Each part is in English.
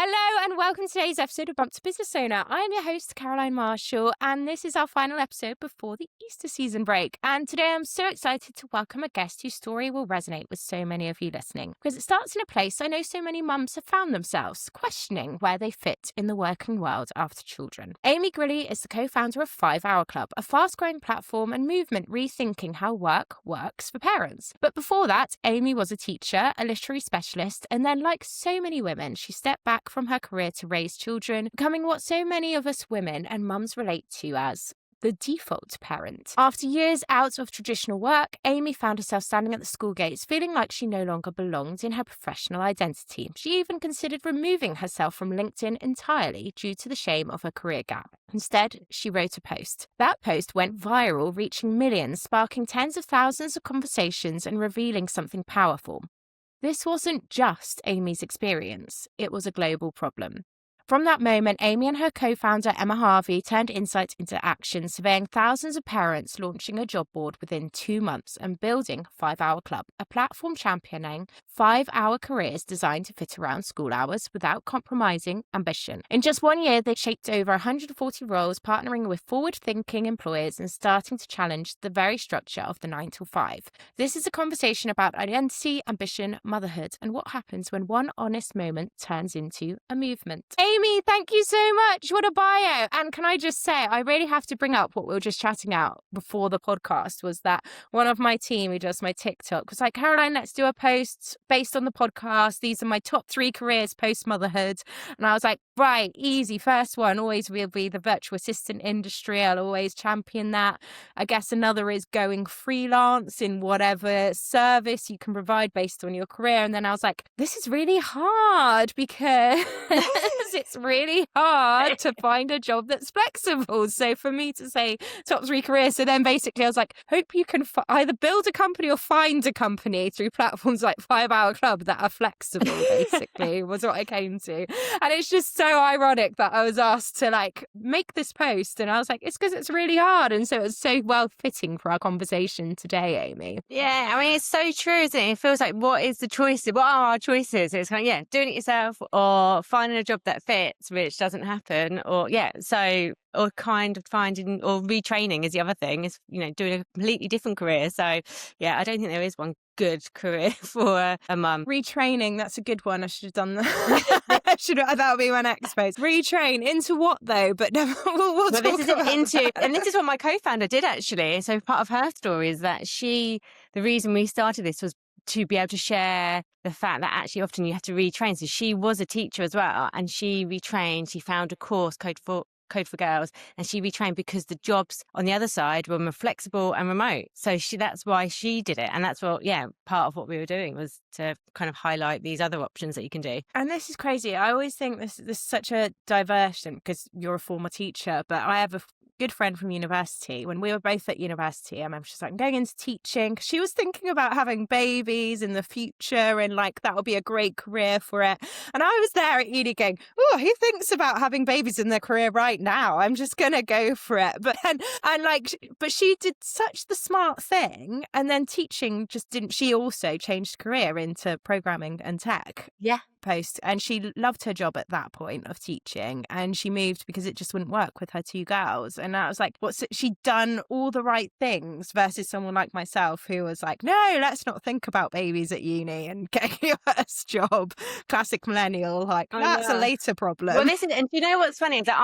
Hello and welcome to today's episode of Bump to Business Owner. I am your host, Caroline Marshall, and this is our final episode before the Easter season break. And today I'm so excited to welcome a guest whose story will resonate with so many of you listening, because it starts in a place I know so many mums have found themselves, questioning where they fit in the working world after children. Amy Grilli is the co-founder of 5 Hour Club, a fast-growing platform and movement rethinking how work works for parents. But before that, Amy was a teacher, a literary specialist, and then, like so many women, she stepped back from her career to raise children, becoming what so many of us women and mums relate to as the default parent. After years out of traditional work, Amy found herself standing at the school gates, feeling like she no longer belonged in her professional identity. She even considered removing herself from LinkedIn entirely due to the shame of her career gap. Instead, she wrote a post. That post went viral, reaching millions, sparking tens of thousands of conversations and revealing something powerful. This wasn't just Amy's experience, it was a global problem. From that moment, Amy and her co-founder Emma Harvey turned insight into action, surveying thousands of parents, launching a job board within 2 months and building 5 Hour Club, a platform championing 5-hour careers designed to fit around school hours without compromising ambition. In just 1 year, they shaped over 140 roles, partnering with forward-thinking employers and starting to challenge the very structure of the 9 to 5. This is a conversation about identity, ambition, motherhood, and what happens when one honest moment turns into a movement. Amy, thank you so much. What a bio. And can I just say, I really have to bring up what we were just chatting out before the podcast, was that one of my team who does my TikTok was like, Caroline, let's do a post based on the podcast. These are my top 3 careers post-motherhood. And I was like, right, easy. First one always will be the virtual assistant industry. I'll always champion that. I guess another is going freelance in whatever service you can provide based on your career. And then I was like, this is really hard because it's really hard to find a job that's flexible. So for me to say top 3 careers, so then basically I was like, hope you can either build a company or find a company through platforms like 5 Hour Club that are flexible, basically, was what I came to. And it's just so ironic that I was asked to like make this post, and I was like, it's because it's really hard. And so it was so well fitting for our conversation today, Amy. Yeah, I mean, it's so true, isn't it? It feels like, what is the choice? What are our choices? It's kind of, doing it yourself or finding a job that fits, which doesn't happen, or or kind of finding or retraining is the other thing, is, doing a completely different career. So, I don't think there is one good career for a mum. Retraining, that's a good one. I should have done that. That would be my next post. Retrain into what though? But never. We'll talk this is about that. and this is what my co-founder did actually. So part of her story is that the reason we started this was to be able to share the fact that actually often you have to retrain. So she was a teacher as well, and she retrained. She found a course, Code for Girls, and she retrained because the jobs on the other side were more flexible and remote. So that's why she did it. And that's what, part of what we were doing was to kind of highlight these other options that you can do. And this is crazy. I always think this is such a diversion because you're a former teacher, but I have a good friend from university. When we were both at university, I remember she's like, I'm going into teaching. She was thinking about having babies in the future and like that would be a great career for it. And I was there at uni going, oh, who thinks about having babies in their career right now? I'm just going to go for it. But she did such the smart thing. And then teaching just didn't. She also changed career into programming and tech. Yeah. Post, and she loved her job at that point of teaching, and she moved because it just wouldn't work with her 2 girls. And I was like, she'd done all the right things versus someone like myself who was like, no, let's not think about babies at uni and getting your first job. Classic millennial, like that's a later problem. Well, listen, and you know what's funny is that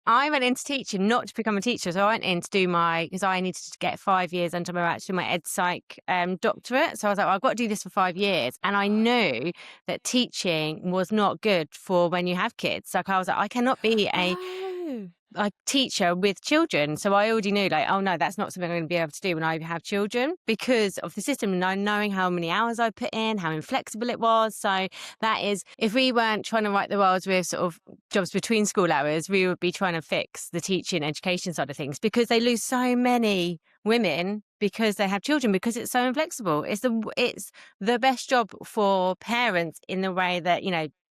I went into teaching not to become a teacher. So I went in to do because I needed to get 5 years under my ed psych doctorate. So I was like, well, I've got to do this for 5 years, and I knew that teaching was not good for when you have kids. Like I was like, I cannot be a teacher with children. So I already knew like, oh no, that's not something I'm going to be able to do when I have children because of the system and knowing how many hours I put in, how inflexible it was. So that is, if we weren't trying to right the world with sort of jobs between school hours, we would be trying to fix the teaching education side of things because they lose so many women because they have children, because it's so inflexible. It's the best job for parents in the way that,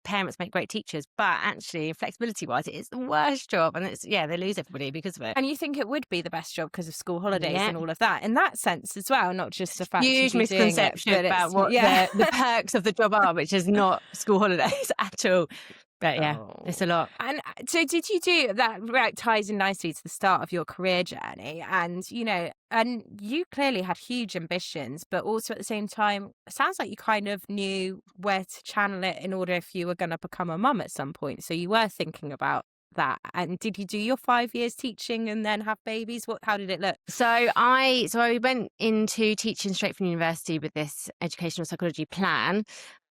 parents make great teachers, but actually flexibility wise it's the worst job, and they lose everybody because of it. And you think it would be the best job because of school holidays and all of that in that sense as well, not just the fact huge misconception about what the perks of the job are, which is not school holidays at all. But yeah, it's Oh. a lot. And so did you do that? Right, ties in nicely to the start of your career journey. And, and you clearly had huge ambitions, but also at the same time, it sounds like you kind of knew where to channel it in order if you were going to become a mum at some point. So you were thinking about that. And did you do your 5 years teaching and then have babies? How did it look? So I went into teaching straight from university with this educational psychology plan.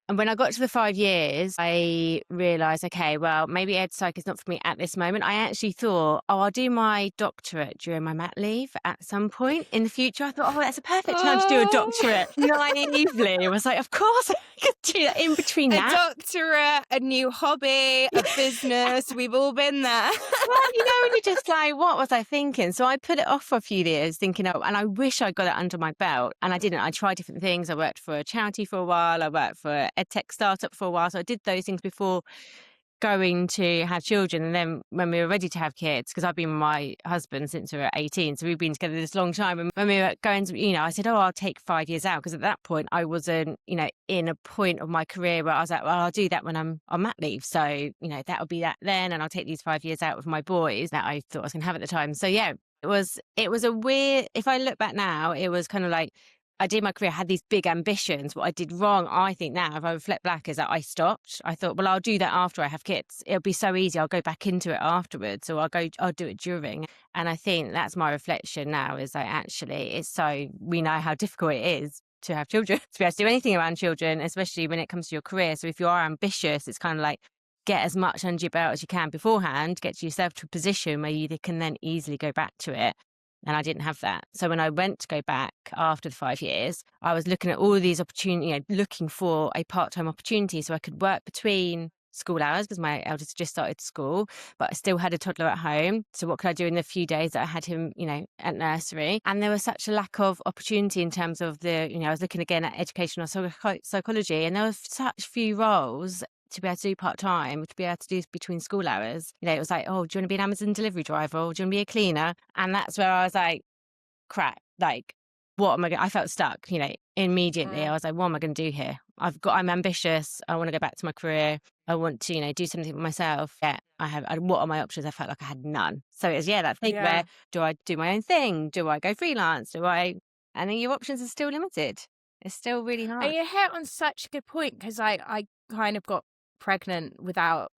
And when I got to the 5 years, I realised, okay, well, maybe ed psych is not for me at this moment. I actually thought, I'll do my doctorate during my mat leave at some point in the future. I thought, that's a perfect time to do a doctorate. Naively, I was like, of course I could do that in between A that. doctorate, a new hobby, a business. We've all been there. Well, when you're just like, what was I thinking? So I put it off for a few years thinking, and I wish I got it under my belt. And I didn't. I tried different things. I worked for a charity for a while. I worked for an ed tech startup for a while. So I did those things before going to have children. And then when we were ready to have kids, because I've been with my husband since we were 18, so we've been together this long time. And when we were going to, I said, I'll take 5 years out, because at that point I wasn't, in a point of my career where I was like, well, I'll do that when I'm on mat leave. So, that'll be that then. And I'll take these 5 years out with my boys that I thought I was going to have at the time. So yeah, it was a weird, if I look back now, it was kind of like, I did my career, had these big ambitions. What I did wrong, I think now, if I reflect back, is that I stopped. I thought, well, I'll do that after I have kids. It'll be so easy. I'll go back into it afterwards, or I'll do it during. And I think that's my reflection now, is that actually we know how difficult it is to have children, to be able to do anything around children, especially when it comes to your career. So if you are ambitious, it's kind of like, get as much under your belt as you can beforehand, get yourself to a position where you can then easily go back to it. And I didn't have that. So when I went to go back after the 5 years, I was looking at all of these opportunities, looking for a part-time opportunity so I could work between school hours, because my eldest just started school, but I still had a toddler at home. So what could I do in the few days that I had him, at nursery? And there was such a lack of opportunity in terms of I was looking again at educational psychology, and there were such few roles to be able to do part-time, to be able to do between school hours. It was like, oh, do you want to be an Amazon delivery driver, or do you want to be a cleaner? And that's where I was like, crap, like, what am I going to, I felt stuck, immediately. I was like, what am I going to do here? I'm ambitious. I want to go back to my career. I want to, do something for myself. Yeah, what are my options? I felt like I had none. So it was, that thing where, do I do my own thing? Do I go freelance? And then your options are still limited. It's still really hard. And you hit on such a good point, because I kind of got pregnant without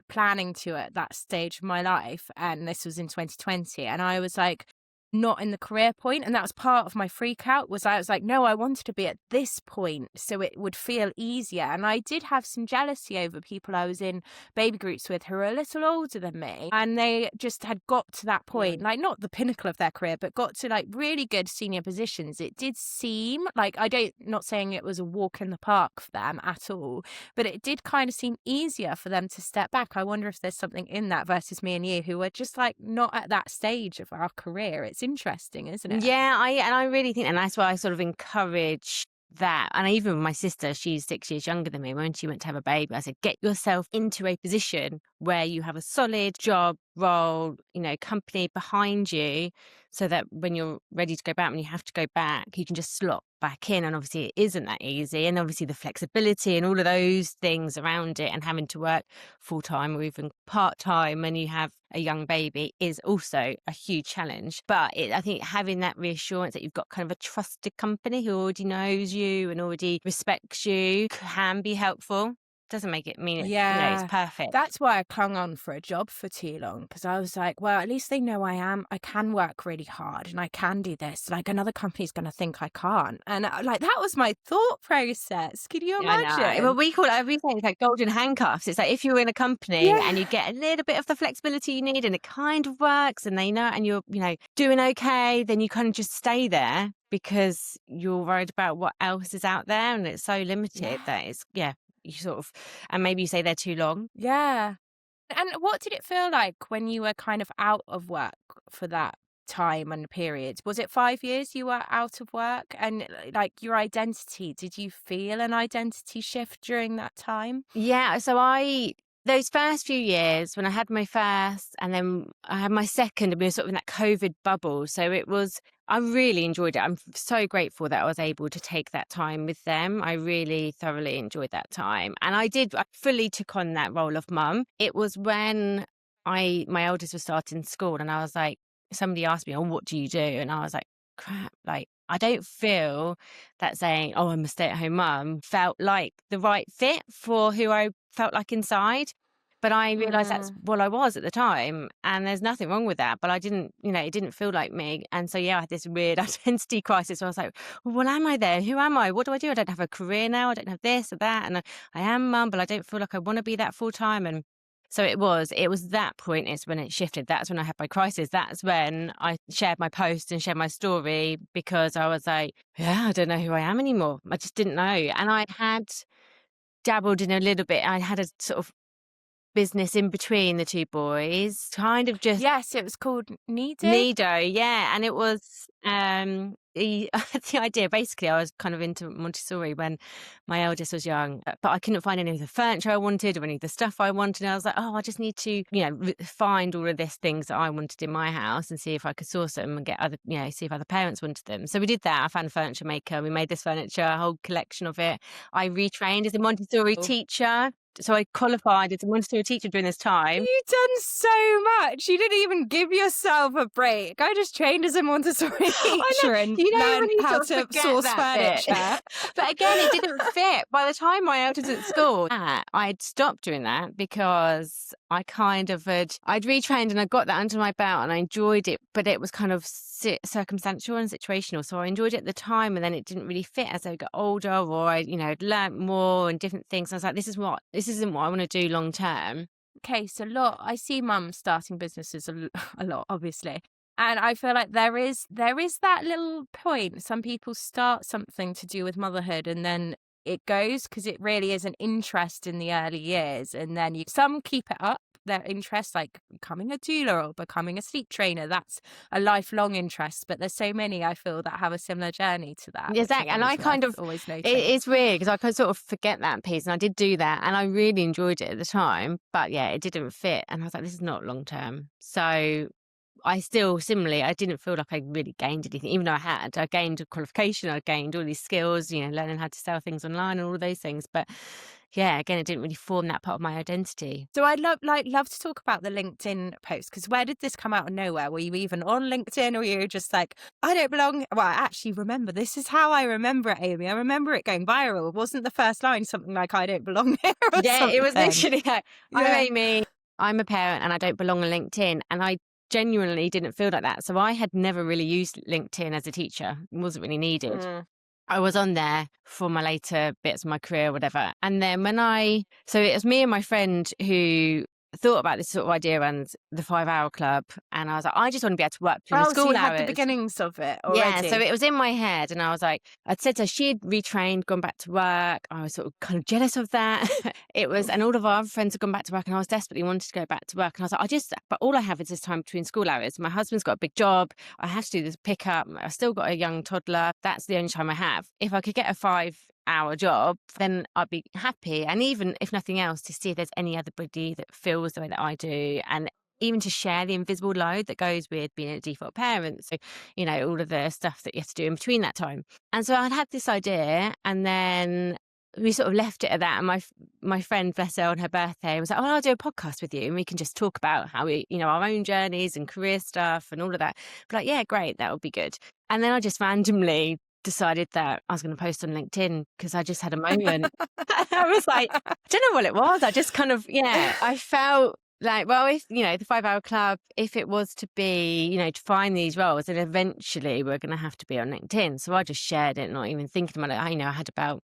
planning to at that stage of my life, and this was in 2020, and I was like, not in the career point, and that was part of my freak out. I was like, no, I wanted to be at this point so it would feel easier. And I did have some jealousy over people I was in baby groups with who were a little older than me, and they just had got to that point, like not the pinnacle of their career, but got to like really good senior positions. It did seem like, not saying it was a walk in the park for them at all, but it did kind of seem easier for them to step back. I wonder if there's something in that versus me and you, who were just like not at that stage of our career. It's interesting, isn't it? Yeah, I really think, and that's why I sort of encourage that. And even with my sister, she's 6 years younger than me. When she went to have a baby, I said, get yourself into a position where you have a solid job, role, company behind you, so that when you're ready to go back, when you have to go back, you can just slot back in. And obviously it isn't that easy. And obviously the flexibility and all of those things around it, and having to work full-time or even part-time when you have a young baby, is also a huge challenge. But I think having that reassurance that you've got kind of a trusted company who already knows you and already respects you can be helpful. Doesn't make it mean it's perfect. That's why I clung on for a job for too long, because I was like, well, at least they know I can work really hard and I can do this. Like, another company's going to think I can't. And like, that was my thought process. Can you imagine? Well, we call it everything, it's like golden handcuffs. It's like, if you're in a company and you get a little bit of the flexibility you need and it kind of works, and they know, and you're, doing okay, then you kind of just stay there because you're worried about what else is out there, and it's so limited that it's, you sort of, and maybe you say they're too long. Yeah. And what did it feel like when you were kind of out of work for that time and period? Was it 5 years you were out of work? And like, your identity, did you feel an identity shift during that time? Yeah. So those first few years, when I had my first and then I had my second, and we were sort of in that COVID bubble. So it was I really enjoyed it. I'm so grateful that I was able to take that time with them. I really thoroughly enjoyed that time. And I fully took on that role of mum. It was when my eldest was starting school and I was like, somebody asked me, oh, what do you do? And I was like, crap, like, I don't feel that saying, oh, I'm a stay-at-home mum felt like the right fit for who I felt like inside. But I realised that's what I was at the time, and there's nothing wrong with that. But I didn't, it didn't feel like me. And so, yeah, I had this weird identity crisis where I was like, well, what am I then? Who am I? What do I do? I don't have a career now. I don't have this or that. And I am mum, but I don't feel like I want to be that full time. And so it was that point is when it shifted. That's when I had my crisis. That's when I shared my post and shared my story, because I was like, yeah, I don't know who I am anymore. I just didn't know. And I had dabbled in a little bit. I had a sort of business in between the two boys, kind of just Yes, it was called Nido, yeah. And it was the idea, basically I was kind of into Montessori when my eldest was young, but I couldn't find any of the furniture I wanted or any of the stuff I wanted. And I was like, oh, I just need to, find all of these things that I wanted in my house and see if I could source them and get other, see if other parents wanted them. So we did that. I found a furniture maker. We made this furniture, a whole collection of it. I retrained as a Montessori teacher. So I qualified as a Montessori teacher during this time. You've done so much. You didn't even give yourself a break. I just trained as a Montessori teacher and learned how to source furniture. But again, it didn't fit. By the time my eldest was at school, I'd stopped doing that because I kind of I'd retrained and I got that under my belt and I enjoyed it, but it was kind of circumstantial and situational. So I enjoyed it at the time, and then it didn't really fit as I got older, or I'd learnt more and different things. I was like, this isn't what I want to do long term. Okay, so I see mums starting businesses a lot, obviously. And I feel like there is that little point. Some people start something to do with motherhood and then it goes because it really is an interest in the early years. And then some keep it up, their interest, like becoming a doula or becoming a sleep trainer. That's a lifelong interest. But there's so many, I feel, that have a similar journey to that. Exactly. And I kind of always notice. It's weird because I could sort of forget that piece, and I did do that and I really enjoyed it at the time. But yeah, it didn't fit. And I was like, this is not long term. So I still, similarly, I didn't feel like I really gained anything, even though I gained a qualification, I gained all these skills, learning how to sell things online and all of those things. But yeah, again, it didn't really form that part of my identity. So I'd love to talk about the LinkedIn post, because where did this come out of nowhere? Were you even on LinkedIn, or were you just like, I don't belong? Well, I actually remember, this is how I remember it, Amy. I remember it going viral. Wasn't the first line something like, I don't belong here? Yeah, it was literally like, I'm Amy, I'm a parent and I don't belong on LinkedIn. And I genuinely didn't feel like that. So I had never really used LinkedIn as a teacher. It wasn't really needed. I was on there for my later bits of my career or whatever. And then so it was me and my friend who thought about this sort of idea around the 5 Hour Club, and I was like, I just want to be able to work between the school so you hours. had the beginnings of it already. Yeah, so it was in my head, and I was like, I'd said to her, she'd retrained, gone back to work. I was sort of kind of jealous of that. And all of our other friends had gone back to work, and I was desperately wanted to go back to work. And I was like, but all I have is this time between school hours. My husband's got a big job. I have to do this pickup. I've still got a young toddler. That's the only time I have. If I could get a 5-hour job, then I'd be happy. And even if nothing else, to see if there's anybody that feels the way that I do, and even to share the invisible load that goes with being a default parent. So, all of the stuff that you have to do in between that time. And so I'd had this idea, and then we sort of left it at that. And my friend, bless her, on her birthday was like, oh, I'll do a podcast with you and we can just talk about how we, our own journeys and career stuff and all of that. But like, yeah, great, that would be good. And then I just randomly decided that I was going to post on LinkedIn because I just had a moment. I was like, I don't know what it was. I just kind of, I felt like, well, if, the 5 Hour Club, if it was to be, to find these roles, then eventually we're going to have to be on LinkedIn. So I just shared it, not even thinking about it. I had about,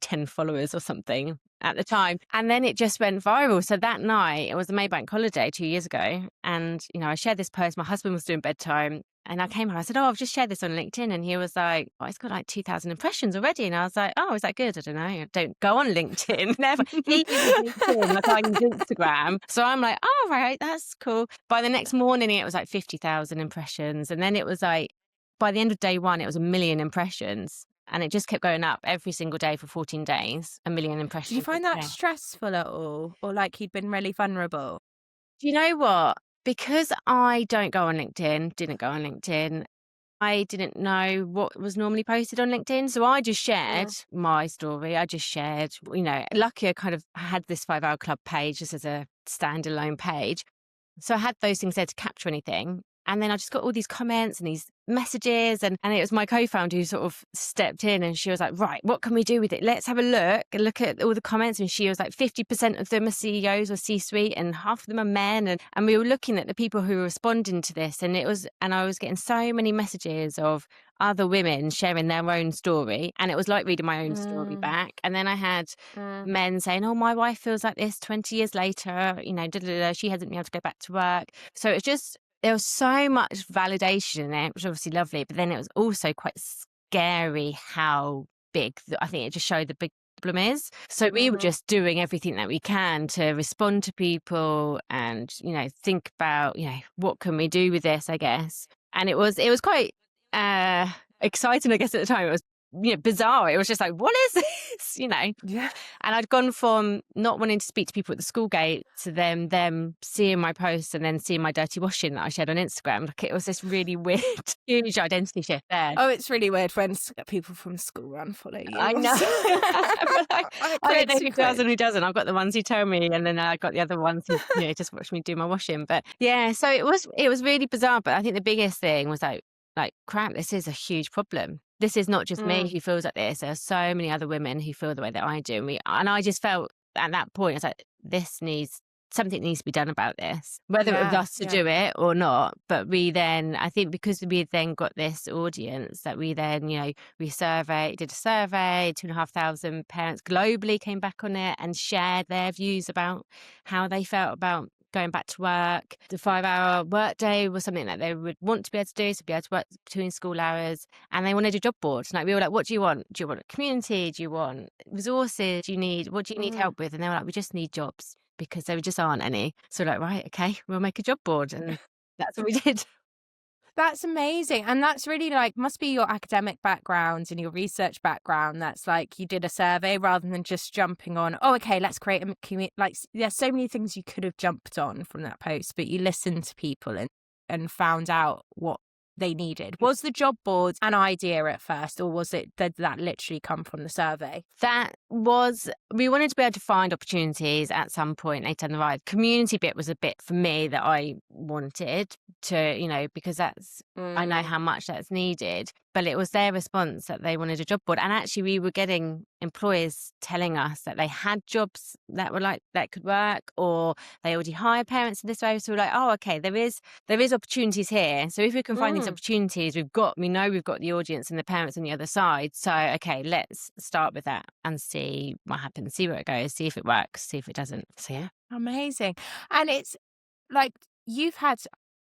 10 followers or something at the time. And then it just went viral. So that night, it was the Maybank holiday 2 years ago. And, I shared this post. My husband was doing bedtime. And I came home, I said, oh, I've just shared this on LinkedIn. And he was like, oh, it's got like 2,000 impressions already. And I was like, oh, is that good? I don't know. I don't go on LinkedIn. Never. He uses LinkedIn like I use Instagram. So I'm like, oh, right, that's cool. By the next morning, it was like 50,000 impressions. And then it was like, by the end of day one, it was 1 million impressions. And it just kept going up every single day for 14 days, 1 million impressions. Did you find that stressful at all? Or like you'd been really vulnerable? Do you know what? Because I didn't go on LinkedIn, I didn't know what was normally posted on LinkedIn. So I just shared Mm. my story. I just shared, lucky I kind of had this 5 Hour Club page just as a standalone page. So I had those things there to capture anything. And then I just got all these comments and these messages. And it was my co-founder who sort of stepped in, and she was like, right, what can we do with it? Let's have a look and look at all the comments. And she was like, 50% of them are CEOs or C-suite and half of them are men. And we were looking at the people who were responding to this. And I was getting so many messages of other women sharing their own story. And it was like reading my own story Mm. back. And then I had Mm. men saying, oh, my wife feels like this 20 years later, she hasn't been able to go back to work. So it's just, there was so much validation in it, which was obviously lovely, but then it was also quite scary how big, I think it just showed the big problem is. So we were just doing everything that we can to respond to people and, think about, what can we do with this, I guess. And it was quite exciting, I guess, at the time. It was bizarre. It was just like, what is this? Yeah. And I'd gone from not wanting to speak to people at the school gate to them seeing my posts and then seeing my dirty washing that I shared on Instagram. Like, it was this really weird, huge identity shift there. Oh, it's really weird when people from school follow you. I know. But I don't know who does and who doesn't. I've got the ones who tell me, and then I got the other ones who just watch me do my washing. But yeah, so it was really bizarre. But I think the biggest thing was like, crap, this is a huge problem. This is not just me who feels like this. There are so many other women who feel the way that I do. And I just felt at that point, I was like, something needs to be done about this, whether it was us to do it or not. But I think because we then got this audience that we then, we did a survey, 2,500 parents globally came back on it and shared their views about how they felt about going back to work. The 5-hour workday was something that they would want to be able to do, so be able to work between school hours. And they wanted a job board. Like, we were like, what do you want? Do you want a community? Do you want resources? What do you need help with? And they were like, we just need jobs, because there just aren't any. So like, right, okay, we'll make a job board. And that's what we did. That's amazing. And that's really must be your academic background and your research background. That's you did a survey rather than just jumping on, oh, okay, let's create a community. There's so many things you could have jumped on from that post, but you listened to people and found out what they needed. Was the job board an idea at first, or did that literally come from the survey? We wanted to be able to find opportunities at some point later in the ride. Community bit was a bit for me that I wanted to, because I know how much that's needed. But it was their response that they wanted a job board. And actually we were getting employers telling us that they had jobs that were that could work, or they already hire parents in this way. So we're like, oh, okay, there is opportunities here. So if we can find these opportunities, we know we've got the audience and the parents on the other side. So, okay, let's start with that and see what happens, see where it goes, see if it works, see if it doesn't. So yeah. Amazing. And it's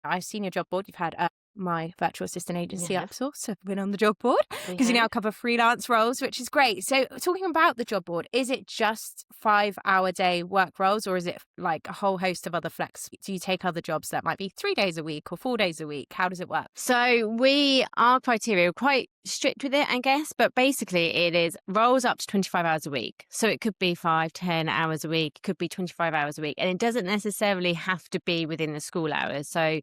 I've seen your job board. You've had my virtual assistant agency Upsource have been on the job board, because you now cover freelance roles, which is great. So talking about the job board, is it just 5-hour day work roles, or is it a whole host of other flex? Do you take other jobs that might be 3 days a week or 4 days a week? How does it work? So our criteria are quite strict with it, I guess, but basically it is roles up to 25 hours a week. So it could be 5-10 hours a week, it could be 25 hours a week, and it doesn't necessarily have to be within the school hours. So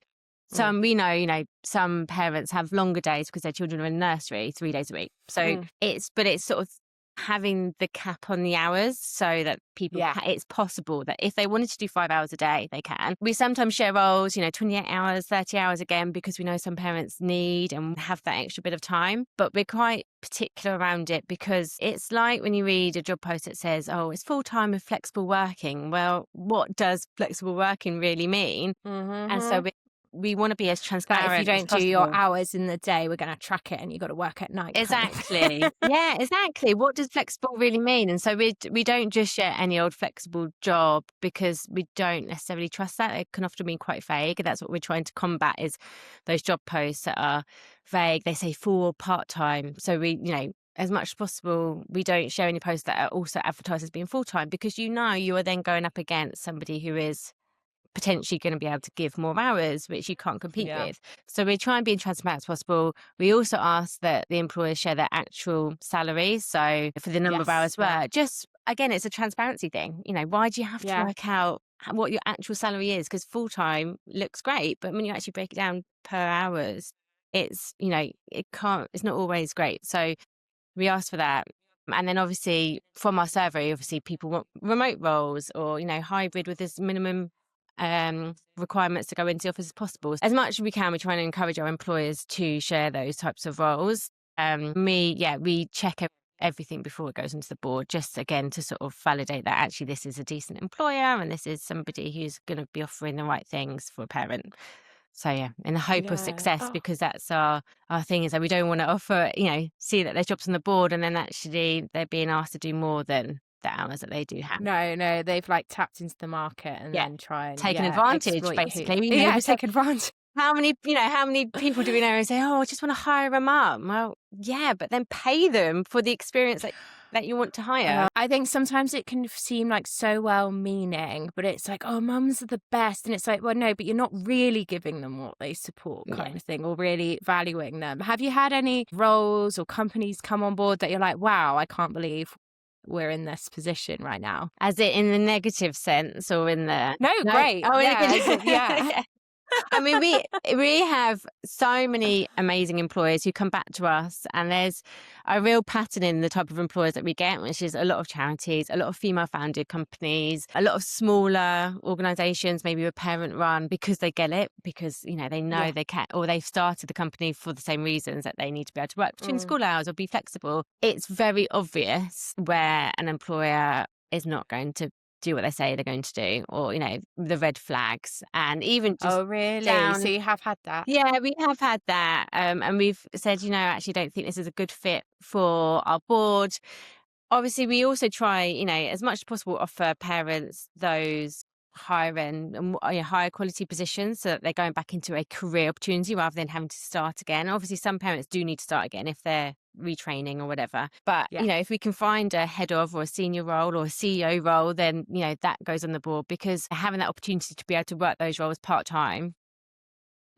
we know, some parents have longer days because their children are in nursery 3 days a week. So it's sort of having the cap on the hours so that people, it's possible that if they wanted to do 5 hours a day, they can. We sometimes share roles, 28 hours, 30 hours again, because we know some parents need and have that extra bit of time. But we're quite particular around it, because it's like when you read a job post that says, oh, it's full-time with flexible working. Well, what does flexible working really mean? And so we want to be as transparent. If you don't do your hours in the day, we're going to track it and you've got to work at night. Exactly. Yeah, exactly. What does flexible really mean? And so we don't just share any old flexible job, because we don't necessarily trust that. It can often be quite vague. And that's what we're trying to combat, is those job posts that are vague. They say full or part-time. So as much as possible, we don't share any posts that are also advertised as being full-time, because you are then going up against somebody who is potentially going to be able to give more hours, which you can't compete with. So we try and be as transparent as possible. We also ask that the employers share their actual salaries. So for the number of hours worked, just again, it's a transparency thing. Why do you have to work out what your actual salary is? Because full-time looks great, but when you actually break it down per hours, it's, it's not always great. So we asked for that. And then obviously from our survey, obviously people want remote roles or, hybrid with as minimum requirements to go into the office as possible. As much as we can, we try and encourage our employers to share those types of roles. We check everything before it goes into the board, just again to sort of validate that actually this is a decent employer and this is somebody who's going to be offering the right things for a parent. So yeah, in the hope of Yeah. success, Oh. because that's our thing is that we don't want to offer, see that there's jobs on the board and then actually they're being asked to do more than the hours that they do have. No, they've like tapped into the market and Yeah. then try and Taken advantage, exploit who. basically. Yeah, take advantage. How many people do we know who say, "Oh, I just want to hire a mum"? Well, yeah, but then pay them for the experience that you want to hire. I think sometimes it can seem like so well-meaning, but it's like, oh, mums are the best. And it's like, well, no, but you're not really giving them what they support kind of thing or really valuing them. Have you had any roles or companies come on board that you're like, wow, I can't believe we're in this position right now? As it in the negative sense or in the... No, great. Oh, Yeah, yeah. I mean, we have so many amazing employers who come back to us, and there's a real pattern in the type of employers that we get, which is a lot of charities, a lot of female-founded companies, a lot of smaller organisations, maybe a parent-run, because they get it, because they know they can, or they've started the company for the same reasons that they need to be able to work between school hours or be flexible. It's very obvious where an employer is not going to do what they say they're going to do, or the red flags. And even just Oh, really? So you have had that? Yeah, we have had that, and we've said, actually don't think this is a good fit for our board. Obviously we also try, as much as possible, offer parents those higher end and higher quality positions so that they're going back into a career opportunity rather than having to start again. Obviously some parents do need to start again if they're retraining or whatever, but if we can find a head of or a senior role or a CEO role, then that goes on the board, because having that opportunity to be able to work those roles part-time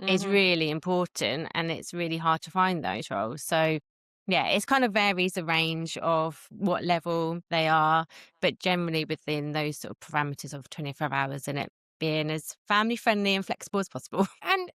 is really important, and it's really hard to find those roles. So yeah, it's kind of varies the range of what level they are, but generally within those sort of parameters of 24 hours, and it being as family friendly and flexible as possible. And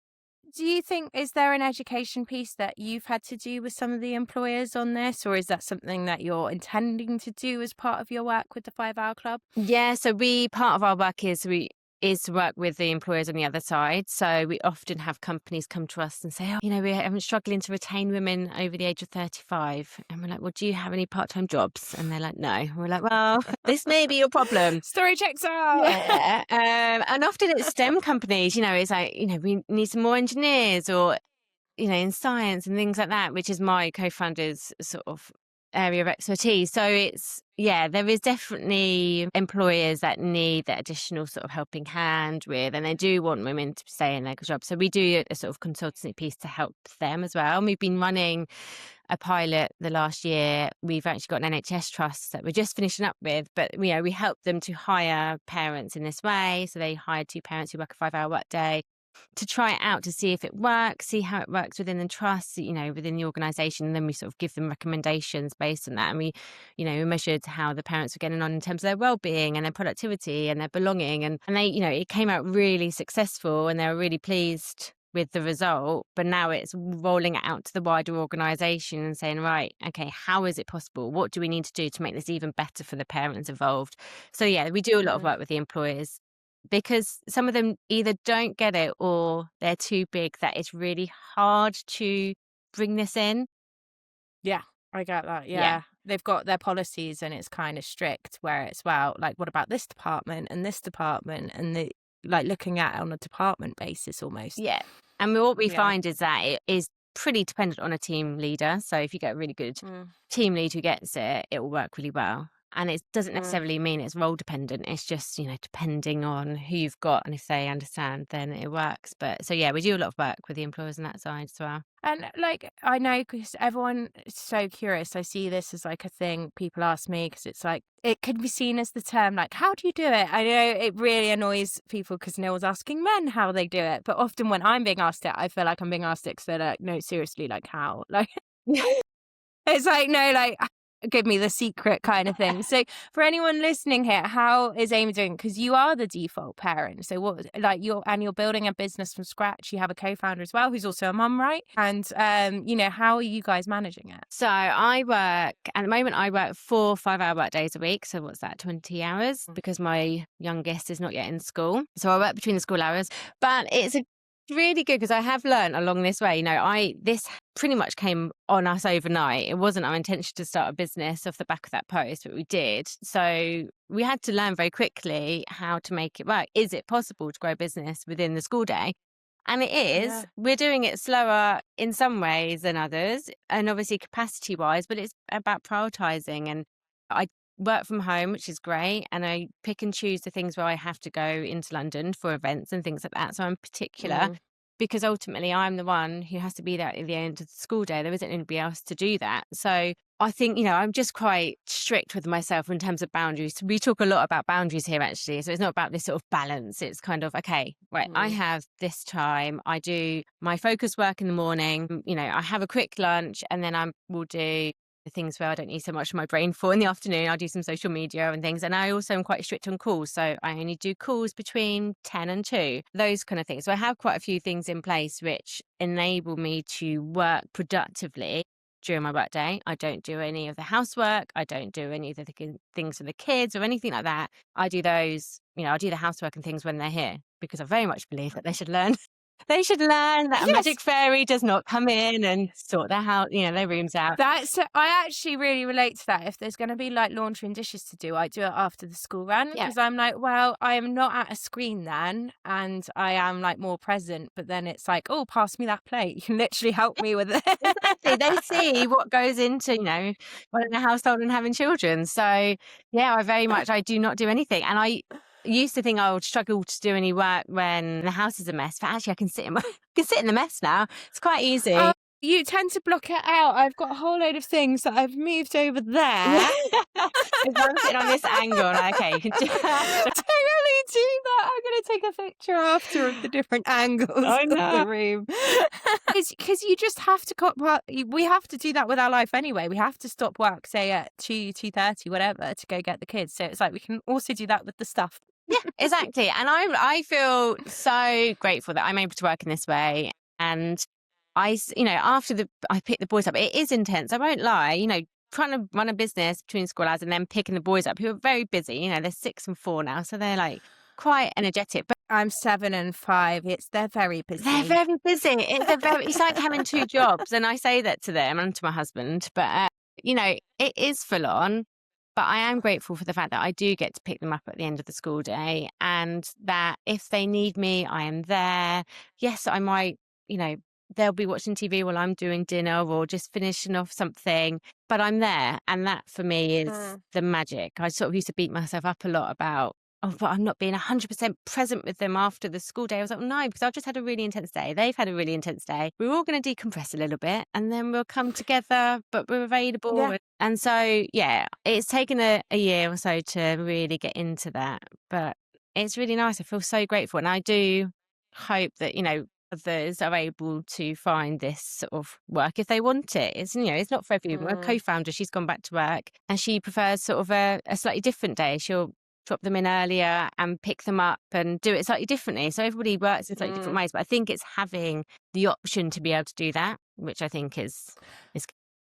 do you think, is there an education piece that you've had to do with some of the employers on this, or is that something that you're intending to do as part of your work with the 5-Hour Club? Yeah, so part of our work is to work with the employers on the other side. So we often have companies come to us and say, oh, we're struggling to retain women over the age of 35. And we're like, well, do you have any part-time jobs? And they're like, no. And we're like, well, this may be your problem. Story checks out. Yeah. And often it's STEM companies, it's like, we need some more engineers, or, in science and things like that, which is my co-founder's sort of area of expertise. So there is definitely employers that need that additional sort of helping hand with, and they do want women to stay in their job. So we do a sort of consultancy piece to help them as well. And we've been running a pilot the last year. We've actually got an NHS trust that we're just finishing up with, but we help them to hire parents in this way. So they hired 2 parents who work a 5-hour workday to try it out, to see if it works, see how it works within the trust, within the organisation. And then we sort of give them recommendations based on that. And we measured how the parents were getting on in terms of their well-being and their productivity and their belonging. And they, it came out really successful, and they were really pleased with the result. But now it's rolling it out to the wider organisation and saying, right, okay, how is it possible? What do we need to do to make this even better for the parents involved? So yeah, we do a lot of work with the employers, because some of them either don't get it or they're too big that it's really hard to bring this in. Yeah, I get that. Yeah. They've got their policies and it's kind of strict, where it's, well, like, what about this department and this department, and looking at it on a department basis almost. Yeah. And what we find is that it is pretty dependent on a team leader. So if you get a really good team lead who gets it, it will work really well. And it doesn't necessarily mean it's role dependent. It's just, depending on who you've got, and if they understand, then it works. But so, yeah, we do a lot of work with the employers on that side as well. And I know, because everyone is so curious. I see this as like a thing people ask me, because it's like, it could be seen as the term, like, how do you do it? I know it really annoys people because no one's asking men how they do it. But often when I'm being asked it, I feel like I'm being asked it because they're like, no, seriously, like, how? Like, it's like, no, like, give me the secret kind of thing. So for anyone listening here, how is Amy doing? Because you are the default parent. So what, like you're building a business from scratch. You have a co-founder as well, who's also a mum, right? And how are you guys managing it? So I work, at the moment, I work 4 5-hour work days a week. So what's that, 20 hours? Because my youngest is not yet in school. So I work between the school hours. But it's really good because I have learned along this way, this pretty much came on us overnight. It wasn't our intention to start a business off the back of that post, but we did. So we had to learn very quickly how to make it work. Is it possible to grow a business within the school day? And it is. Yeah. We're doing it slower in some ways than others, and obviously capacity wise, but it's about prioritizing. And I work from home, which is great, and I pick and choose the things where I have to go into London for events and things like that. So I'm particular because ultimately I'm the one who has to be there at the end of the school day. There isn't anybody else to do that. So I think, I'm just quite strict with myself in terms of boundaries. We talk a lot about boundaries here, actually. So it's not about this sort of balance. It's kind of, okay, right, I have this time. I do my focus work in the morning. I have a quick lunch, and then I will do the things where I don't need so much of my brain for in the afternoon. I'll do some social media and things. And I also am quite strict on calls. So I only do calls between 10 and 2, those kind of things. So I have quite a few things in place which enable me to work productively during my work day. I don't do any of the housework. I don't do any of the things for the kids or anything like that. I do those, I'll do the housework and things when they're here, because I very much believe that they should learn. They should learn that a magic fairy does not come in and sort their house, their rooms out. I actually really relate to that. If there's going to be like laundry and dishes to do, I do it after the school run, because I'm like, well, I am not at a screen then, and I am like more present. But then it's like, oh, pass me that plate. You can literally help me with it. Exactly. They see what goes into, running a household and having children. So yeah, I do not do anything. And I used to think I would struggle to do any work when the house is a mess, but actually I can sit in the mess now. It's quite easy. You tend to block it out. I've got a whole load of things that I've moved over there. If I'm sitting on this angle, okay, you can do that. Totally do that. I'm going to take a picture after of the different angles of the room. Because you just have to, we have to do that with our life anyway. We have to stop work, say at 2:30, whatever, to go get the kids. So it's like we can also do that with the stuff. Yeah, exactly. And I feel so grateful that I'm able to work in this way. And after I pick the boys up, it is intense. I won't lie, trying to run a business between school hours and then picking the boys up who are very busy. They're 6 and 4 now. So they're like quite energetic. But I'm 7 and 5. They're very busy. They're very busy. It's like having 2 jobs. And I say that to them and to my husband. But, it is full on. But I am grateful for the fact that I do get to pick them up at the end of the school day, and that if they need me, I am there. Yes, I might, they'll be watching TV while I'm doing dinner or just finishing off something, but I'm there. And that for me is the magic. I sort of used to beat myself up a lot about, but I'm not being 100% present with them after the school day. I was like, no, because I've just had a really intense day. They've had a really intense day. We're all going to decompress a little bit, and then we'll come together, but we're available. Yeah. And so, yeah, it's taken a year or so to really get into that, but it's really nice. I feel so grateful. And I do hope that, others are able to find this sort of work if they want it. It's, it's not for everyone. My co-founder, she's gone back to work, and she prefers sort of a slightly different day. She'll drop them in earlier and pick them up and do it slightly differently. So everybody works in slightly different ways, but I think it's having the option to be able to do that, which I think is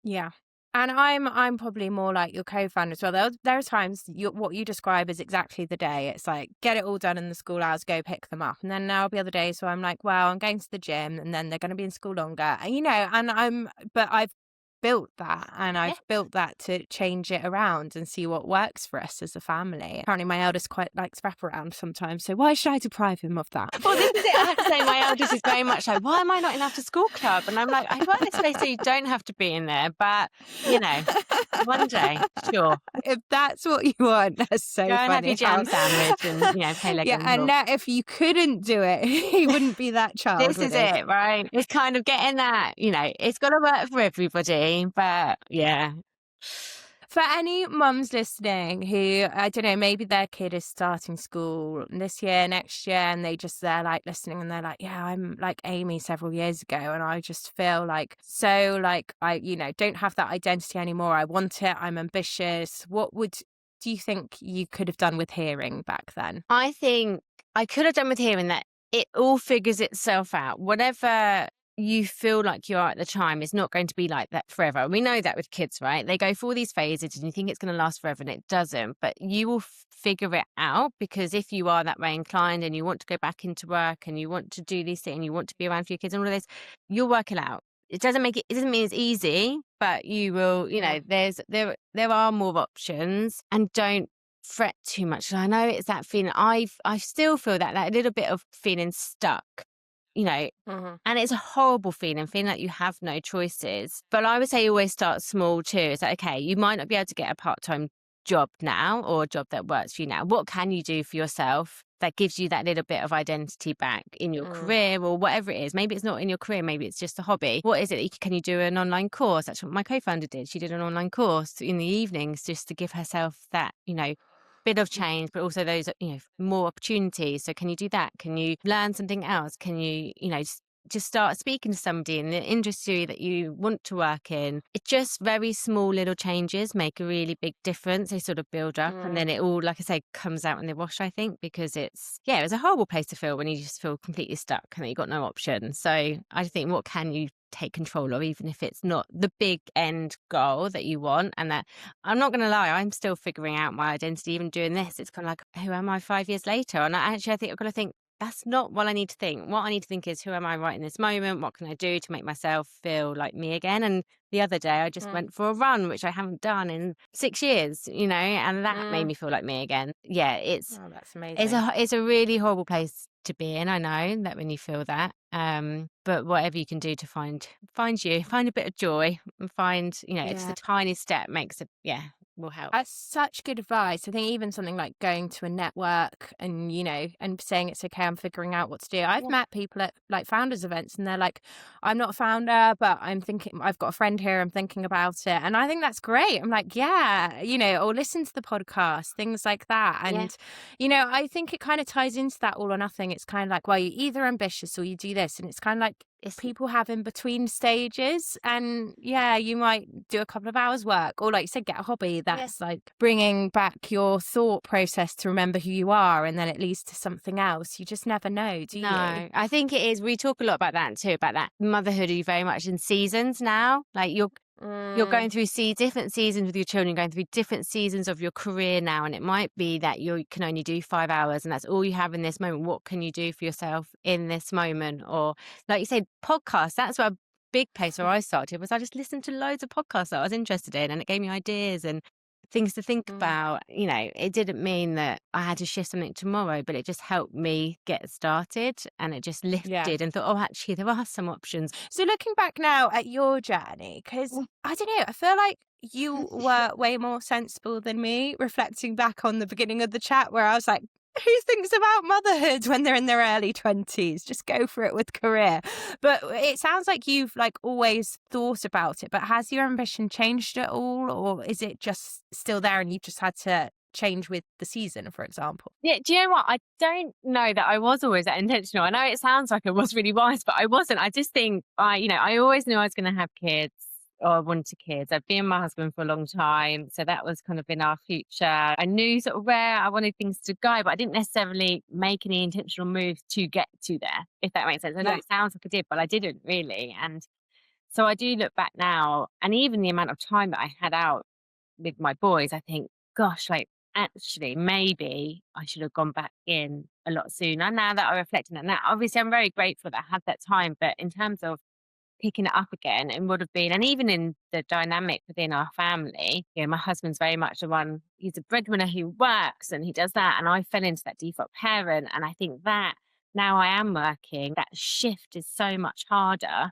yeah. And I'm probably more like your co-founder as well. There are times what you describe is exactly the day. It's like, get it all done in the school hours, go pick them up. And then there'll be other days where I'm like, well, I'm going to the gym, and then they're going to be in school longer. And but I've built that, and I've built that to change it around and see what works for us as a family. Apparently my eldest quite likes wraparound sometimes, so why should I deprive him of that? Well, this is it. I have to say, my eldest is very much like, why am I not in after school club? And I'm like, I run this place so you don't have to be in there, but one day, sure. If that's what you want, that's so go and funny. have your jam sandwich and play Lego. Yeah, and now if you couldn't do it, he wouldn't be that child. This is it, right? It's kind of getting that, it's got to work for everybody, but yeah. For any mums listening who, I don't know, maybe their kid is starting school this year, next year, and they're like listening and they're like, yeah, I'm like Amy several years ago. And I just feel like so like don't have that identity anymore. I want it. I'm ambitious. Do you think you could have done with hearing back then? I think I could have done with hearing that it all figures itself out. Whatever you feel like you are at the time is not going to be like that forever. We know that with kids, right? They go through all these phases and you think it's going to last forever and it doesn't, but you will figure it out, because if you are that way inclined and you want to go back into work and you want to do these things and you want to be around for your kids and all of this, you'll work it out. It doesn't mean it's easy, but you will, Mm. there are more options, and don't fret too much. I know it's that feeling. I still feel that little bit of feeling stuck, you know, Mhm. and it's a horrible feeling like you have no choices. But I would say always start small too. It's like, okay, you might not be able to get a part-time job now or a job that works for you now. What can you do for yourself that gives you that little bit of identity back in your Mm. career or whatever it is? Maybe it's not in your career, maybe it's just a hobby. What is it? Can you do an online course? That's what my co-founder did. She did an online course in the evenings just to give herself that, bit of change, but also those, more opportunities. So can you do that? Can you learn something else? Can you, just start speaking to somebody in the industry that you want to work in? It's just very small little changes make a really big difference. They sort of build up and then Mm. it all, like I say, comes out in the wash, I think, because it's a horrible place to feel when you just feel completely stuck and that you've got no option. So I think, what can you take control of, even if it's not the big end goal that you want? And that, I'm not going to lie, I'm still figuring out my identity, even doing this. It's kind of like, who am I 5 years later? And I think I've got to think, that's not what I need to think. What I need to think is, who am I right in this moment? What can I do to make myself feel like me again? And the other day I just Mm. went for a run, which I haven't done in 6 years, and that made Mm. me feel like me again. Yeah, Oh, that's it's amazing. a really horrible place to be in. I know that when you feel that. But whatever you can do to find a bit of joy and find, just Yeah. a tiny step makes it, will help. That's such good advice. I think even something like going to a network and, and saying it's okay, I'm figuring out what to do. I've Yeah. met people at like founders events and they're like, I'm not a founder, but I'm thinking, I've got a friend here, I'm thinking about it. And I think that's great. I'm like, yeah, or listen to the podcast, things like that. Yeah. And, I think it kind of ties into that all or nothing. It's kind of like, well, you're either ambitious or you do this. And it's kind of like, It's people have in between stages, and yeah, you might do a couple of hours work, or like you said, get a hobby yeah. that's like bringing back your thought process to remember who you are, and then it leads to something else. You just never know, do you? No, I think it is. We talk a lot about that too, about that motherhood. Are you very much in seasons now? Like you're Mm, going through different seasons with your children, going through different seasons of your career now. And it might be that you can only do 5 hours and that's all you have in this moment. What can you do for yourself in this moment? Or like you said, podcasts, that's what a big place where I started was. I just listened to loads of podcasts that I was interested in, and it gave me ideas and things to think mm, about. It didn't mean that I had to shift something tomorrow, but it just helped me get started, and it just yeah. lifted and thought, oh, actually, there are some options. So looking back now at your journey, because I don't know, I feel like you were way more sensible than me, reflecting back on the beginning of the chat where I was like, who thinks about motherhood when they're in their early 20s? Just go for it with career. But it sounds like you've like always thought about it, but has your ambition changed at all? Or is it just still there and you've just had to change with the season, for example? Yeah, do you know what? I don't know that I was always that intentional. I know it sounds like I was really wise, but I wasn't. I just think I always knew I was going to have kids, or I wanted kids. I've been with my husband for a long time, so that was kind of in our future. I knew sort of where I wanted things to go, but I didn't necessarily make any intentional moves to get to there, if that makes sense. I know Yeah. it sounds like I did, but I didn't really. And so I do look back now, and even the amount of time that I had out with my boys, I think, gosh, like actually, maybe I should have gone back in a lot sooner. Now that I reflect on it now, obviously, I'm very grateful that I had that time. But in terms of picking it up again, it would have been, and even in the dynamic within our family, my husband's very much the one, he's a breadwinner who works and he does that. And I fell into that default parent. And I think that now I am working, that shift is so much harder,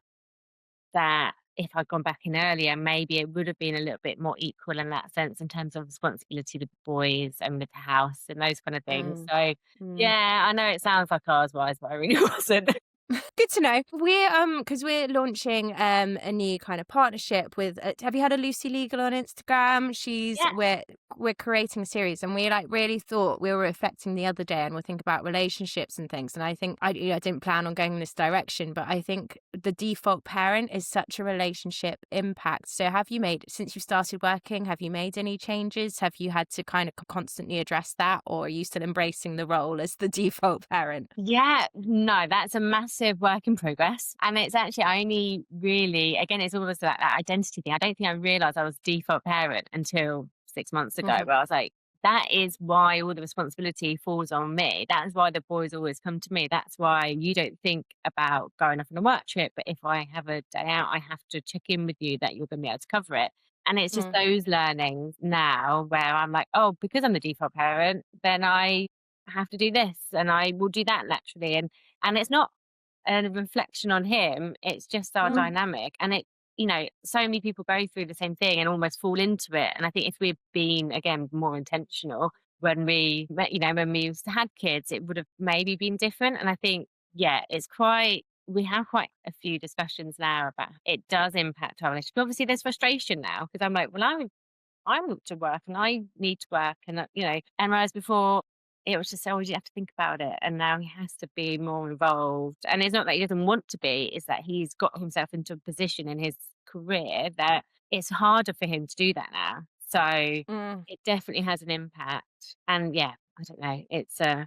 that if I'd gone back in earlier, maybe it would have been a little bit more equal in that sense, in terms of responsibility with the boys and with the house and those kind of things. Mm, So, mm. yeah, I know it sounds like I was wise, but I really wasn't. Good to know. We're because we're launching a new kind of partnership with. Have you had a Lucy Legal on Instagram? Yeah. We're creating a series, and we like really thought we were reflecting the other day, and we think about relationships and things. And I think I didn't plan on going in this direction, but I think the default parent is such a relationship impact. So have you made since you started working? Have you made any changes? Have you had to kind of constantly address that, or are you still embracing the role as the default parent? Yeah, no, that's a massive work in progress. And it's actually only really, again, it's almost like that identity thing. I don't think I realized I was default parent until 6 months ago, Mhm. where I was like, that is why all the responsibility falls on me. That is why the boys always come to me. That's why you don't think about going off on a work trip. But if I have a day out, I have to check in with you that you're going to be able to cover it. And it's just Mm. those learnings now where I'm like, oh, because I'm the default parent, then I have to do this and I will do that naturally. And it's not a reflection on him, it's just our Mm. dynamic. And it, so many people go through the same thing and almost fall into it. And I think if we'd been again more intentional when when we used to had kids, it would have maybe been different. And I think, yeah, we have quite a few discussions now about it does impact our relationship. Obviously there's frustration now because I'm like, well, I want to work and I need to work and whereas before it was just always you have to think about it and now he has to be more involved. And it's not that he doesn't want to be, it's that he's got himself into a position in his career that it's harder for him to do that now. So Mm. it definitely has an impact. And yeah, I don't know.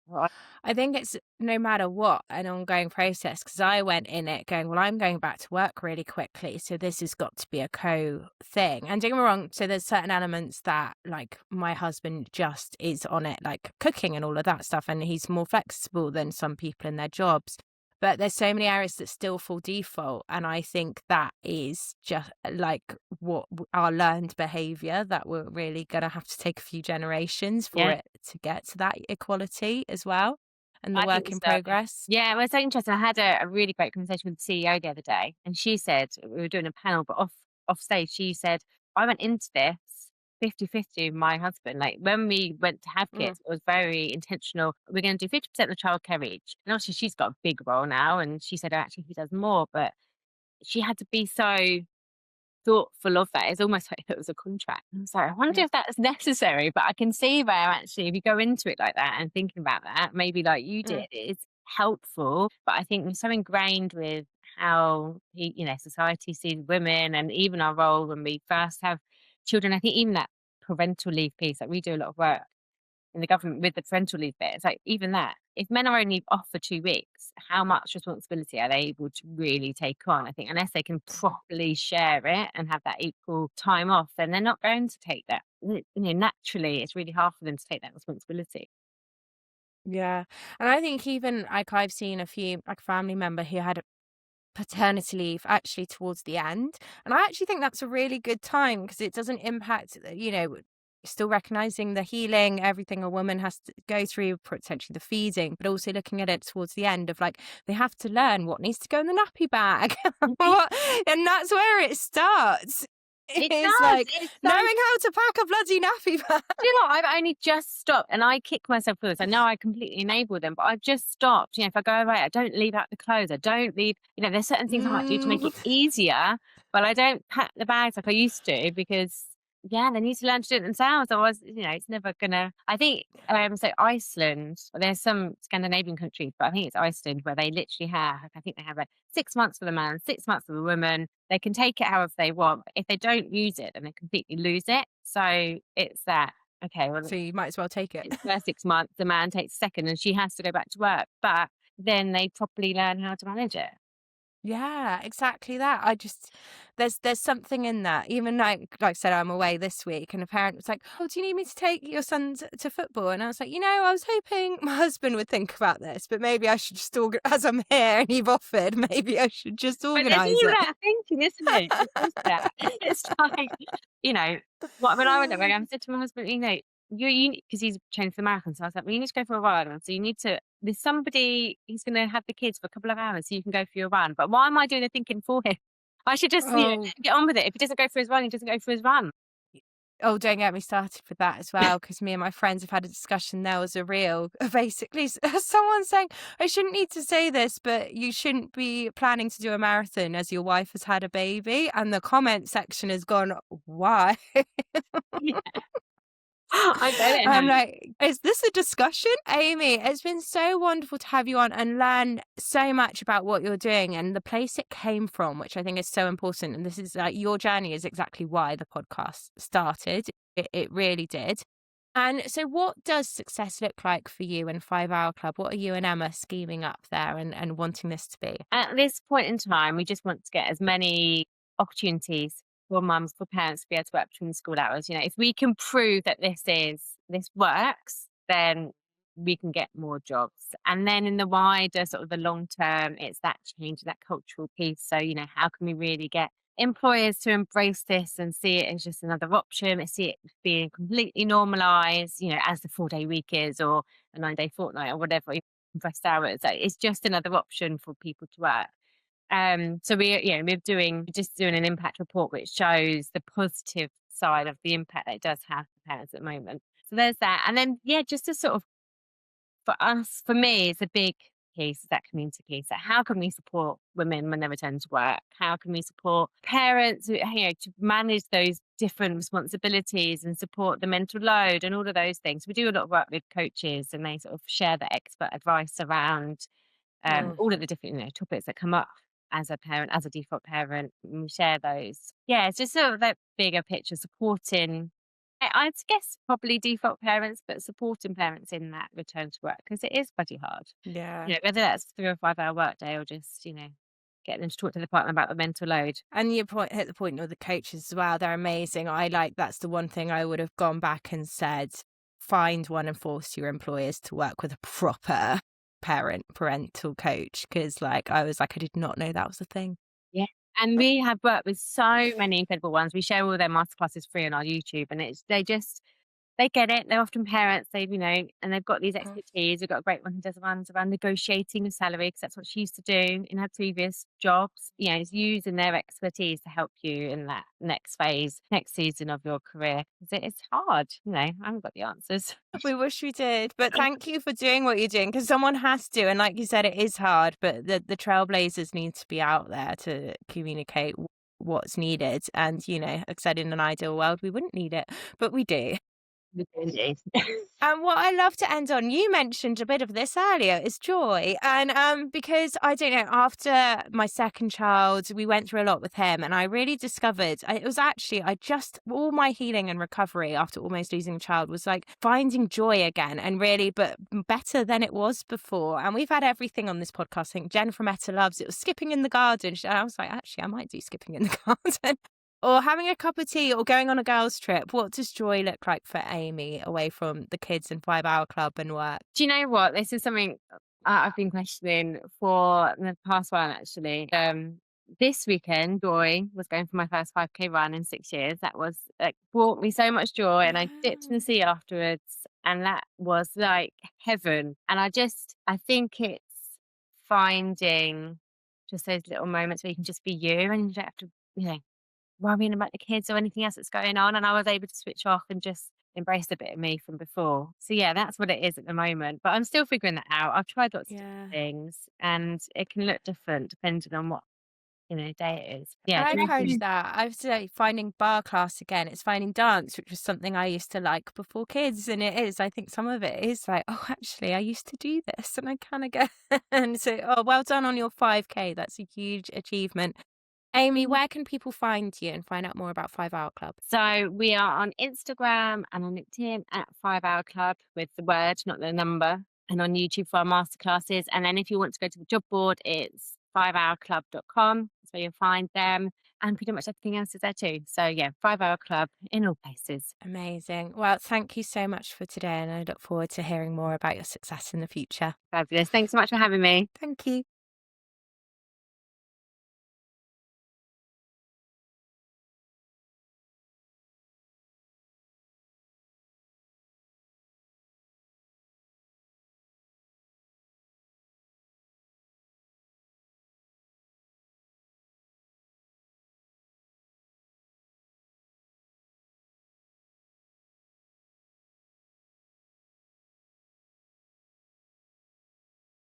Well, I think it's no matter what an ongoing process because I went in it going, well, I'm going back to work really quickly. So this has got to be a co thing. And don't get me wrong. So there's certain elements that like my husband just is on it, like cooking and all of that stuff. And he's more flexible than some people in their jobs. But there's so many areas that still fall default. And I think that is just like our learned behavior that we're really going to have to take a few generations for yeah. it to get to that equality as well and the I think work in so. progress. Yeah, well, it's so interesting. I had a really great conversation with the CEO the other day, and she said we were doing a panel, but off stage, she said, I went into this 50-50 with my husband. Like when we went to have Mm. kids, it was very intentional. We're going to do 50% of the childcare each. And obviously she's got a big role now, and she said, oh, actually, he does more, but she had to be so thoughtful of that. It's almost like if it was a contract. I was like, I wonder Mm. if that's necessary, but I can see where actually if you go into it like that and thinking about that, maybe like you did, Mm. it's helpful. But I think we're so ingrained with how society sees women and even our role when we first have children. I think even that parental leave piece, like we do a lot of work in the government with the parental leave bit. It's like even that, if men are only off for 2 weeks, how much responsibility are they able to really take on? I think unless they can properly share it and have that equal time off, then they're not going to take that. Naturally, it's really hard for them to take that responsibility. Yeah. And I think even like I've seen a few like family member who had paternity leave actually towards the end. And I actually think that's a really good time because it doesn't impact, still recognizing the healing, everything a woman has to go through, potentially the feeding, but also looking at it towards the end of like, they have to learn what needs to go in the nappy bag. Mhm. What, and that's where it starts. It It's does. like It's so. knowing how to pack a bloody nappy bag. Do you know what? I've only just stopped, and I kick myself for this. I know I completely enable them, but I've just stopped. If I go away, I don't leave out the clothes. I don't leave. There's certain things I might do to make Mm. it easier, but I don't pack the bags like I used to because, yeah, they need to learn to do it themselves. Otherwise, it's never gonna. I think so. Iceland. There's some Scandinavian countries, but I think it's Iceland where they literally have. I think they have like 6 months for the man, 6 months for the woman. They can take it however they want. But if they don't use it, then they completely lose it. So it's that. Okay, well, So you might as well take it. it's the first 6 months, the man takes second, and she has to go back to work. But then they properly learn how to manage it. Yeah, exactly that. I just there's something in that. Even like I said, I'm away this week, and a parent was like, "Oh, do you need me to take your son to football?" And I was like, I was hoping my husband would think about this, but maybe I should just as I'm here and you've offered, maybe I should just But there's organise all it. that thinking, isn't it? It is that. It's like, you know, when I went away, I said to my husband, you because he's training for the marathon. So I was like, well, you need to go for a run. And so you need to, there's somebody, he's going to have the kids for a couple of hours so you can go for your run. But why am I doing the thinking for him? I should just, Oh, get on with it. If he doesn't go for his run, he doesn't go for his run. Oh, don't get me started with that as well, because me and my friends have had a discussion. There was a reel, basically, someone saying, I shouldn't need to say this, but you shouldn't be planning to do a marathon as your wife has had a baby. And the comment section has gone, why? Yeah. I get it I'm now. like, is this a discussion? Amy, it's been so wonderful to have you on and learn so much about what you're doing and the place it came from, which I think is so important. And this is like your journey is exactly why the podcast started. It really did. And so, what does success look like for you in 5 Hour Club? What are you and Emma scheming up there and wanting this to be? At this point in time, we just want to get as many opportunities for mums, for parents to be able to work between school hours. You know, if we can prove that this works, then we can get more jobs. And then in the wider sort of the long term, it's that change, that cultural piece. So, you know, how can we really get employers to embrace this and see it as just another option, and see it being completely normalized, you know, as the 4-day week is, or a 9-day fortnight, or whatever, compressed hours. It's just another option for people to work. So we're just doing an impact report which shows the positive side of the impact that it does have for parents at the moment. So there's that. And then just to sort of, for me, it's a big piece, is that community piece. So how can we support women when they return to work? How can we support parents, to manage those different responsibilities and support the mental load and all of those things? We do a lot of work with coaches, and they sort of share the expert advice around Mm. all of the different, topics that come up as a parent, as a default parent, and we share those. Yeah, it's just sort of that bigger picture, supporting, I'd guess probably default parents, but supporting parents in that return to work, because it is bloody hard. Yeah. Whether that's 3 or 5 hour workday, or just, getting them to talk to the partner about the mental load. And you hit the point with the coaches as well. They're amazing. That's the one thing I would have gone back and said, find one and force your employers to work with a proper parental coach. Cause I was like, I did not know that was a thing. Yeah. And we have worked with so many incredible ones. We share all their masterclasses free on our YouTube, and they get it. They're often parents. And they've got these Mm. expertise. We've got a great one who does ones around negotiating a salary, because that's what she used to do in her previous jobs. It's using their expertise to help you in that next phase, next season of your career. 'Cause it's hard. I haven't got the answers. We wish we did, but thank you for doing what you're doing because someone has to. And like you said, it is hard, but the trailblazers need to be out there to communicate what's needed. And, like I said, in an ideal world, we wouldn't need it, but we do. Indeed. And what I love to end on, you mentioned a bit of this earlier, is joy. And because I don't know, after my second child, we went through a lot with him, and I really discovered it was actually all my healing and recovery after almost losing a child was like finding joy again, and really, but better than it was before. And we've had everything on this podcast. I think Jen from Etta loves it. Was skipping in the garden. I was like, actually, I might do skipping in the garden. Or having a cup of tea or going on a girls' trip. What does joy look like for Amy away from the kids and 5 Hour Club and work? Do you know what? This is something I've been questioning for the past while, actually. This weekend, Joy was going for my first 5K run in 6 years. That was brought me so much joy, and I dipped in the sea afterwards, and that was like heaven. And I think it's finding just those little moments where you can just be you, and you don't have to, worrying about the kids or anything else that's going on. And I was able to switch off and just embrace a bit of me from before. So yeah, that's what it is at the moment. But I'm still figuring that out. I've tried lots of different things, and it can look different depending on what day it is. Yeah, I encourage drinking. that. I would say finding bar class again. It's finding dance, which was something I used to like before kids. And it is, I think some of it is like, oh, actually, I used to do this and I kind of go. And so, oh, well done on your 5K. That's a huge achievement. Amy, where can people find you and find out more about 5 Hour Club? So we are on Instagram and on LinkedIn at 5 Hour Club with the word, not the number, and on YouTube for our masterclasses. And then if you want to go to the job board, it's 5hourclub.com. That's where you'll find them. And pretty much everything else is there too. So yeah, 5 Hour Club in all places. Amazing. Well, thank you so much for today. And I look forward to hearing more about your success in the future. Fabulous. Thanks so much for having me. Thank you.